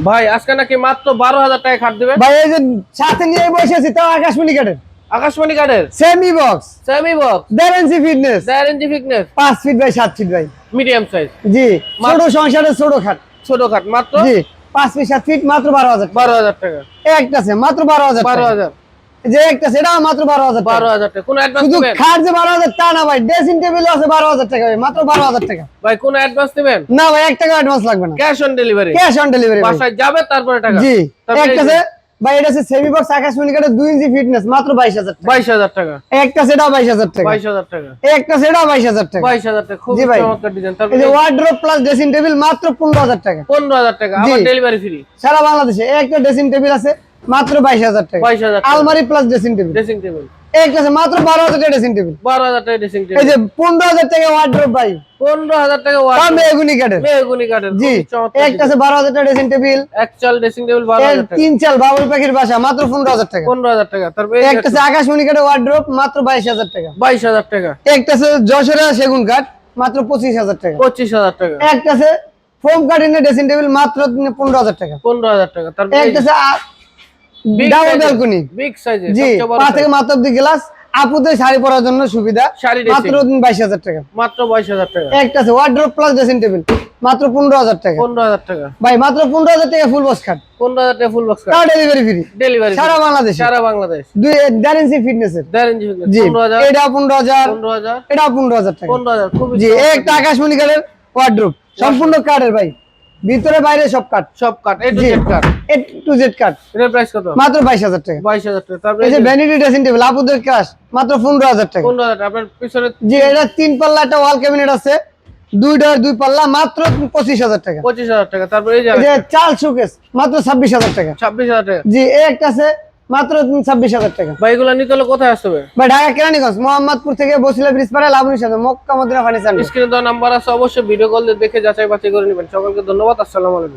ভাই আজকে নাকি মাত্র 12,000 টাকা খাট দিবেন ভাই এই যে সাথে নিয়ে বসেছি তাও আকাশমণি কাঠের। আকাশমণি কাঠের semi box, semi box, 1.5 inch fitness, 4 inch thickness, 5 feet by 7 feet ভাই। Medium size. জি, ছোট সংসারের ছোট খাট। ছোট খাট মাত্র জি 5 ফিট 7 ফিট মাত্র 12,000 টাকা। 12,000 টাকা। একটা আছে মাত্র 12,000 টাকা। 12,000। যে একটা সেটা মাত্র 12,000 টাকা। 12,000 টাকা। কোন অ্যাডভান্স শুধু দিবেন? খাট যে 12,000 টা না ভাই, ড্রেসিং টেবিল আছে 12,000 টাকা ভাই, মাত্র 12,000 টাকা। ভাই কোন অ্যাডভান্স দিবেন? না ভাই 1 টাকা অ্যাডভান্স লাগবে না। Cash on delivery. Cash on delivery. বাসায় যাবে তারপরে টাকা। জি, তারপরে একটা আছে ভাই, এটা আছে সেমি বক্স আকাশমণি কাঠের 2 ইঞ্চি ফিটনেস মাত্র 22,000 টাকা। 22,000 টাকা। একটা সেটা 22,000 টাকা। 22,000 টাকা। একটা সেটা 22,000 টাকা। 22,000 টাকা। খুব জি ভাই। চমৎকার ডিজাইন। এই তারপরে যে ওয়ার্ড্রোব প্লাস ড্রেসিং টেবিল মাত্র 15,000 টাকা। 15,000 টাকা। আবার ডেলিভারি ফ্রি। সারা বাংলাদেশে একটা ড্রেসিং টেবিল আছে মাত্র 22,000 টাকা। 22,000 টাকা। আলমারি plus dressing table. Dressing table. একটা আছে মাত্র 12,000 টাকা ড্রেসিং টেবিল। 12,000 টাকা ড্রেসিং এই টেবিল। যে 15,000 টাকা ওয়ার্ড্রোব ভাই। 15,000 টাকা তাও ওয়ার্ড। মেহগনি কাঠের। মেহগনি কাঠের। জি, খুব চমৎকার। একটা আছে 12,000 টাকা ড্রেসিং টেবিল। এক চাল ড্রেসিং টেবিল 12,000 টাকা। 3 চাল বাবুল পাখির বাসা মাত্র 15,000 টাকা। 15,000 টাকা। তারপরে একটা আছে আকাশমণি কাঠের ওয়ার্ড্রোব মাত্র 22,000 টাকা। 22,000 টাকা। একটা আছে যশোরে সেগুন কাঠ মাত্র 25,000 টাকা। 25,000 টাকা। একটা আছে ফোম কাঠিনের ড্রেসিং টেবিল মাত্র 15,000 টাকা। 15,000 টাকা। তারপরে একটা আছে ডাবল ব্যালকনি। বিগ সাইজের। জি, সবচেয়ে বড় 5 থেকে মাত্র 2 গ্লাস আপুদের শাড়ি পরার জন্য সুবিধা। শাড়ি মাত্র 22,000 টাকা। মাত্র 22,000 টাকা। একটা আছে ওয়ার্ড্রোব প্লাস ড্রেসিং টেবিল মাত্র 15,000 টাকা। 15,000 টাকা। ভাই মাত্র 15,000 টাকা ফুল বক্স খাট। 15,000 টাকা ফুল বক্স তাও ডেলিভারি ফ্রি। ডেলিভারি সারা বাংলাদেশে। সারা বাংলাদেশ। 1.5 ইঞ্চি ফিটনেসের। 1.5 ইঞ্চি ফিটনেস। জি, 15,000। এটা 15,000। 15,000। এটা 15,000 টাকা। 15,000 খুব জি, একটা আকাশমণি কাঠের ওয়ার্ড্রোব সম্পূর্ণ কাঠের ভাই, ভিতরে বাইরে সব কাঠ। সব কাট। এ টু জি, Z cut. A to Z কাঠ এর প্রাইস কত? মাত্র 22,000 টাকা। 22,000 টাকা। তারপরে এই যে ভ্যানিটি ড্রেসিং টেবিল আপুদের ক্লাস মাত্র 15,000 টাকা। 15,000 টাকা। আপনার পিছনে জি, এটা 3 পাল্লা একটা ওয়াল ক্যাবিনেট আছে, 2 ডোর 2 পাল্লা মাত্র 25,000 টাকা। 25,000 টাকা। তারপরে এই এই যে চাল শোকেস মাত্র 26,000 টাকা। 26,000 টাকা। জি, একটা আছে মাত্র 26,000 টাকা। ভাই এগুলো নিতে হলে কোথায় আসতে হবে? ভাই ঢাকা কেরানীগঞ্জ মোহাম্মদপুর থেকে বসিলা ব্রিজ পারে লাবণীর সাথে মক্কা মদিনা ফার্নিচার। স্ক্রিনে দেওয়া নাম্বার আছে, অবশ্যই ভিডিও কল দিয়ে দেখে যাচাই বাছাই করে নেবেন। সকলকে ধন্যবাদ। আসসালামু আলাইকুম।